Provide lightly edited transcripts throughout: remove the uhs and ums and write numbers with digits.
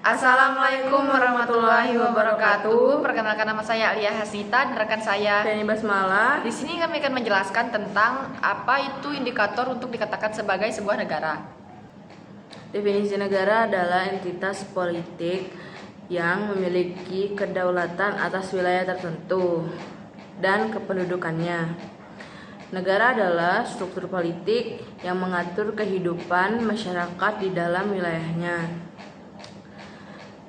Assalamualaikum warahmatullahi wabarakatuh. Perkenalkan, nama saya Alia Hasita dan rekan saya Deni Basmala. Di sini kami akan menjelaskan tentang apa itu indikator untuk dikatakan sebagai sebuah negara. Definisi negara adalah entitas politik yang memiliki kedaulatan atas wilayah tertentu dan kependudukannya. Negara adalah struktur politik yang mengatur kehidupan masyarakat di dalam wilayahnya.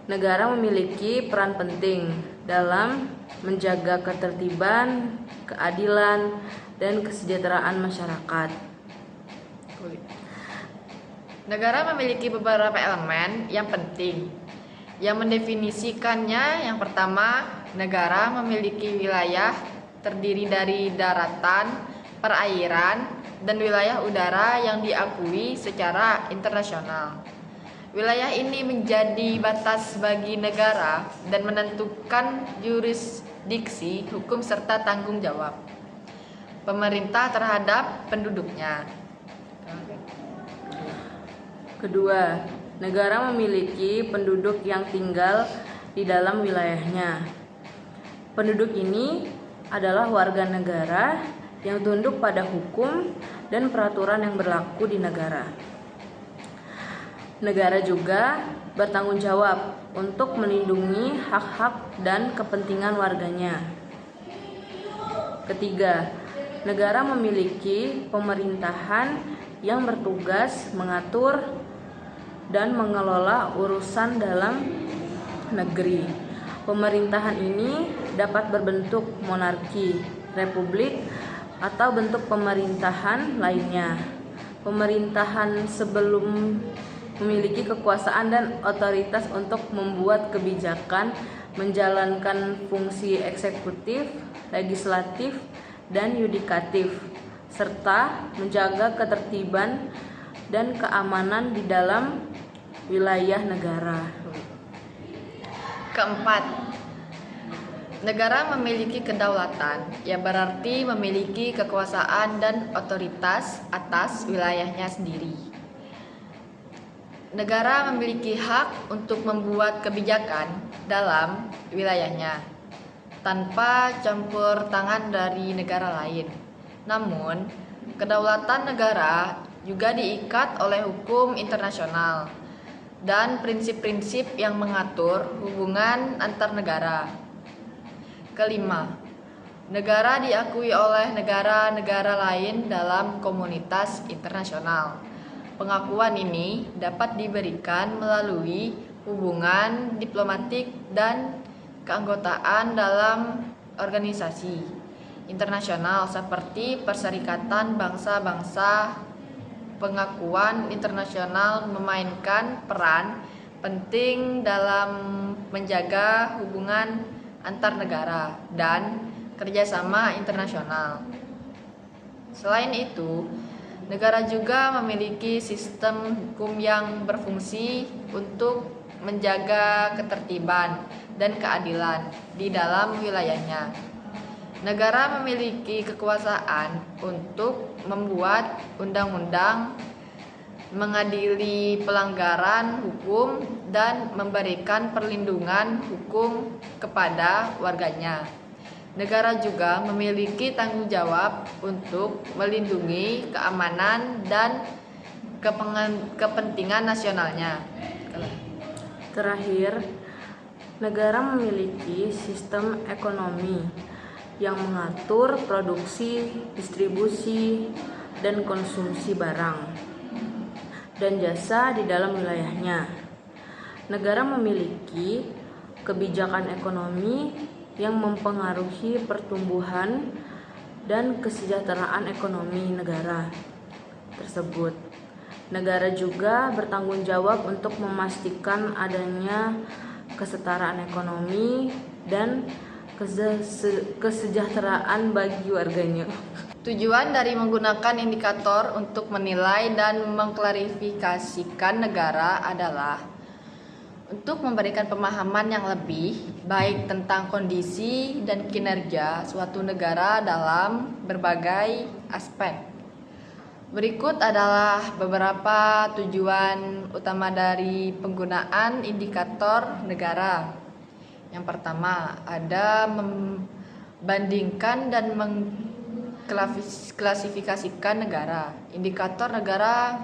Negara memiliki peran penting dalam menjaga ketertiban, keadilan, dan kesejahteraan masyarakat. Negara memiliki beberapa elemen yang penting yang mendefinisikannya. Yang pertama, negara memiliki wilayah terdiri dari daratan, perairan, dan wilayah udara yang diakui secara internasional. Wilayah ini menjadi batas bagi negara dan menentukan jurisdiksi, hukum, serta tanggung jawab pemerintah terhadap penduduknya. Kedua, negara memiliki penduduk yang tinggal di dalam wilayahnya. Penduduk ini adalah warga negara yang tunduk pada hukum dan peraturan yang berlaku di negara. Negara juga bertanggung jawab untuk melindungi hak-hak dan kepentingan warganya. Ketiga, negara memiliki pemerintahan yang bertugas mengatur dan mengelola urusan dalam negeri. Pemerintahan ini dapat berbentuk monarki, republik, atau bentuk pemerintahan lainnya. Pemerintahan sebelum memiliki kekuasaan dan otoritas untuk membuat kebijakan, menjalankan fungsi eksekutif, legislatif, dan yudikatif, serta menjaga ketertiban dan keamanan di dalam wilayah negara. Keempat, negara memiliki kedaulatan, yang berarti memiliki kekuasaan dan otoritas atas wilayahnya sendiri. Negara memiliki hak untuk membuat kebijakan dalam wilayahnya tanpa campur tangan dari negara lain. Namun, kedaulatan negara juga diikat oleh hukum internasional dan prinsip-prinsip yang mengatur hubungan antar negara. Kelima, negara diakui oleh negara-negara lain dalam komunitas internasional. Pengakuan ini dapat diberikan melalui hubungan diplomatik dan keanggotaan dalam organisasi internasional seperti Perserikatan Bangsa-Bangsa. Pengakuan internasional memainkan peran penting dalam menjaga hubungan antar negara dan kerjasama internasional. Selain itu, negara juga memiliki sistem hukum yang berfungsi untuk menjaga ketertiban dan keadilan di dalam wilayahnya. Negara memiliki kekuasaan untuk membuat undang-undang, mengadili pelanggaran hukum, dan memberikan perlindungan hukum kepada warganya. Negara juga memiliki tanggung jawab untuk melindungi keamanan dan kepentingan nasionalnya. Terakhir, negara memiliki sistem ekonomi yang mengatur produksi, distribusi, dan konsumsi barang dan jasa di dalam wilayahnya. Negara memiliki kebijakan ekonomi yang mempengaruhi pertumbuhan dan kesejahteraan ekonomi negara tersebut. Negara juga bertanggung jawab untuk memastikan adanya kesetaraan ekonomi dan kesejahteraan bagi warganya. Tujuan dari menggunakan indikator untuk menilai dan mengklarifikasikan negara adalah untuk memberikan pemahaman yang lebih baik tentang kondisi dan kinerja suatu negara dalam berbagai aspek. Berikut adalah beberapa tujuan utama dari penggunaan indikator negara. Yang pertama, ada membandingkan dan mengklasifikasikan negara. Indikator negara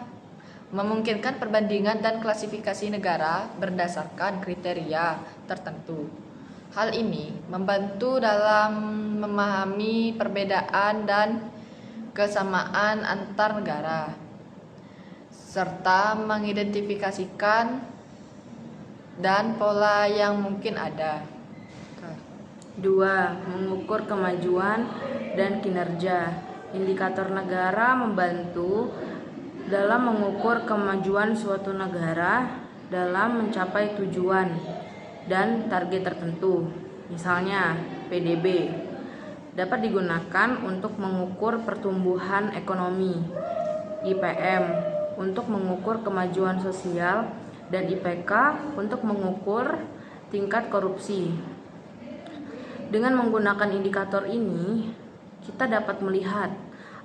memungkinkan perbandingan dan klasifikasi negara berdasarkan kriteria tertentu. Hal ini membantu dalam memahami perbedaan dan kesamaan antar negara, serta mengidentifikasikan dan pola yang mungkin ada. 2. Mengukur kemajuan dan kinerja. Indikator negara membantu dalam mengukur kemajuan suatu negara dalam mencapai tujuan dan target tertentu. Misalnya, PDB dapat digunakan untuk mengukur pertumbuhan ekonomi, IPM untuk mengukur kemajuan sosial, dan IPK untuk mengukur tingkat korupsi. Dengan menggunakan indikator ini, kita dapat melihat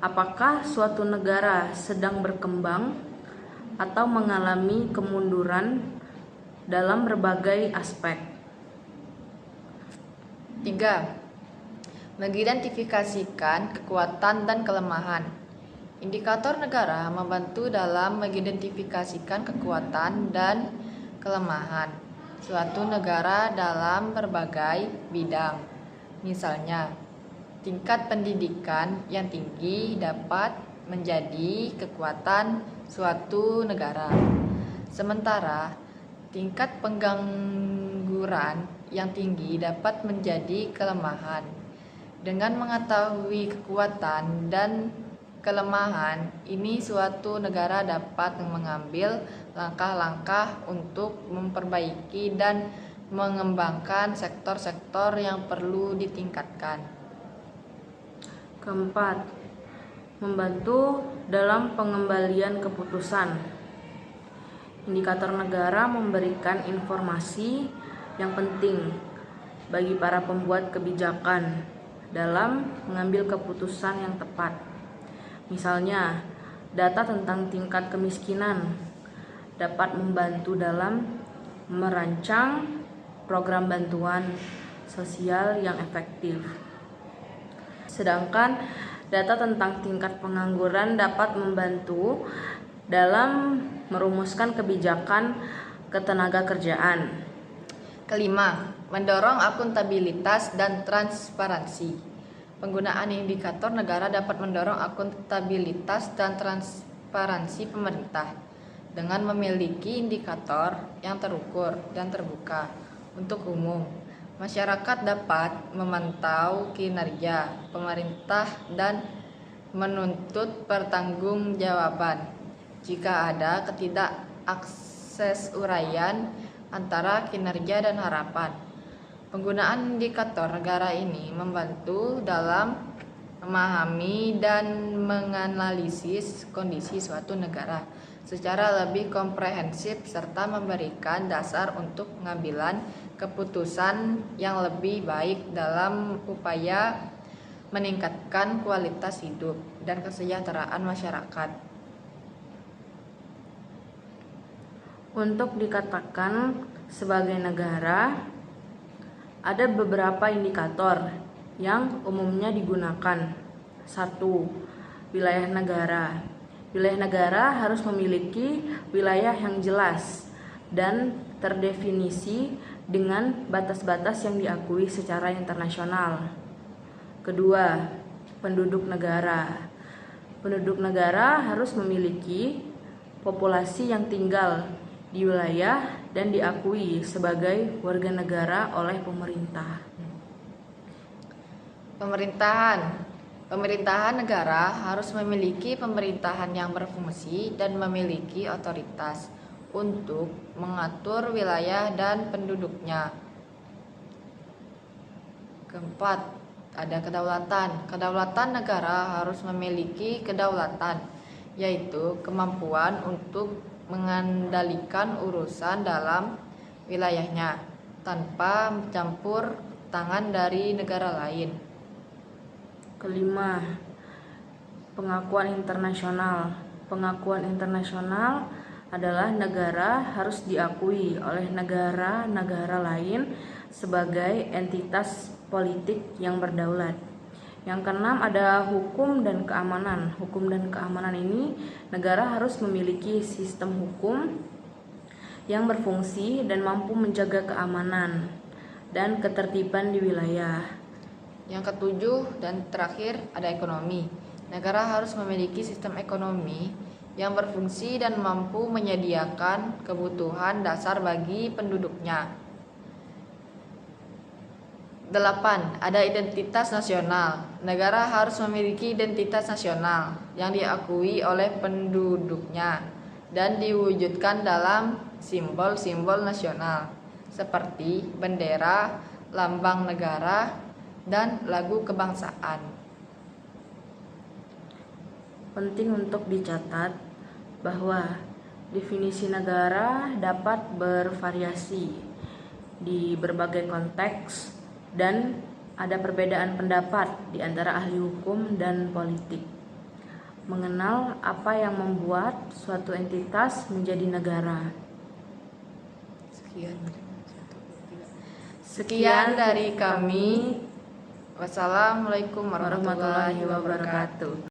apakah suatu negara sedang berkembang atau mengalami kemunduran dalam berbagai aspek. 3. Mengidentifikasikan kekuatan dan kelemahan. Indikator negara membantu dalam mengidentifikasikan kekuatan dan kelemahan suatu negara dalam berbagai bidang. Misalnya, tingkat pendidikan yang tinggi dapat menjadi kekuatan suatu negara. Sementara, tingkat pengangguran yang tinggi dapat menjadi kelemahan. Dengan mengetahui kekuatan dan kelemahan ini, suatu negara dapat mengambil langkah-langkah untuk memperbaiki dan mengembangkan sektor-sektor yang perlu ditingkatkan. Keempat, membantu dalam pengembalian keputusan. Indikator negara memberikan informasi yang penting bagi para pembuat kebijakan dalam mengambil keputusan yang tepat. Misalnya, data tentang tingkat kemiskinan dapat membantu dalam merancang program bantuan sosial yang efektif. Sedangkan data tentang tingkat pengangguran dapat membantu dalam merumuskan kebijakan ketenagakerjaan. Kelima, mendorong akuntabilitas dan transparansi. Penggunaan indikator negara dapat mendorong akuntabilitas dan transparansi pemerintah dengan memiliki indikator yang terukur dan terbuka untuk umum. Masyarakat dapat memantau kinerja pemerintah dan menuntut pertanggungjawaban jika ada ketidakakses uraian antara kinerja dan harapan. Penggunaan indikator negara ini membantu dalam memahami dan menganalisis kondisi suatu negara secara lebih komprehensif serta memberikan dasar untuk pengambilan keputusan yang lebih baik dalam upaya meningkatkan kualitas hidup dan kesejahteraan masyarakat. Untuk dikatakan sebagai negara, ada beberapa indikator yang umumnya digunakan. 1. Wilayah negara. Wilayah negara harus memiliki wilayah yang jelas dan terdefinisi dengan batas-batas yang diakui secara internasional. Kedua, penduduk negara. Penduduk negara harus memiliki populasi yang tinggal di wilayah dan diakui sebagai warga negara oleh pemerintah. Pemerintahan negara harus memiliki pemerintahan yang berfungsi dan memiliki otoritas untuk mengatur wilayah dan penduduknya. Keempat, ada kedaulatan. Kedaulatan negara harus memiliki kedaulatan, yaitu kemampuan untuk mengendalikan urusan dalam wilayahnya tanpa campur tangan dari negara lain. Kelima, Pengakuan internasional. Pengakuan internasional adalah negara harus diakui oleh negara-negara lain sebagai entitas politik yang berdaulat. Yang keenam ada hukum dan keamanan. Hukum dan keamanan ini negara harus memiliki sistem hukum yang berfungsi dan mampu menjaga keamanan dan ketertiban di wilayah. Yang ketujuh dan terakhir ada ekonomi. Negara harus memiliki sistem ekonomi yang berfungsi dan mampu menyediakan kebutuhan dasar bagi penduduknya. 8. Ada identitas nasional. Negara harus memiliki identitas nasional yang diakui oleh penduduknya dan diwujudkan dalam simbol-simbol nasional seperti bendera, lambang negara, dan lagu kebangsaan. Penting untuk dicatat bahwa definisi negara dapat bervariasi di berbagai konteks dan ada perbedaan pendapat di antara ahli hukum dan politik. Mengenal apa yang membuat suatu entitas menjadi negara. Sekian dari kami. Wassalamualaikum warahmatullahi wabarakatuh.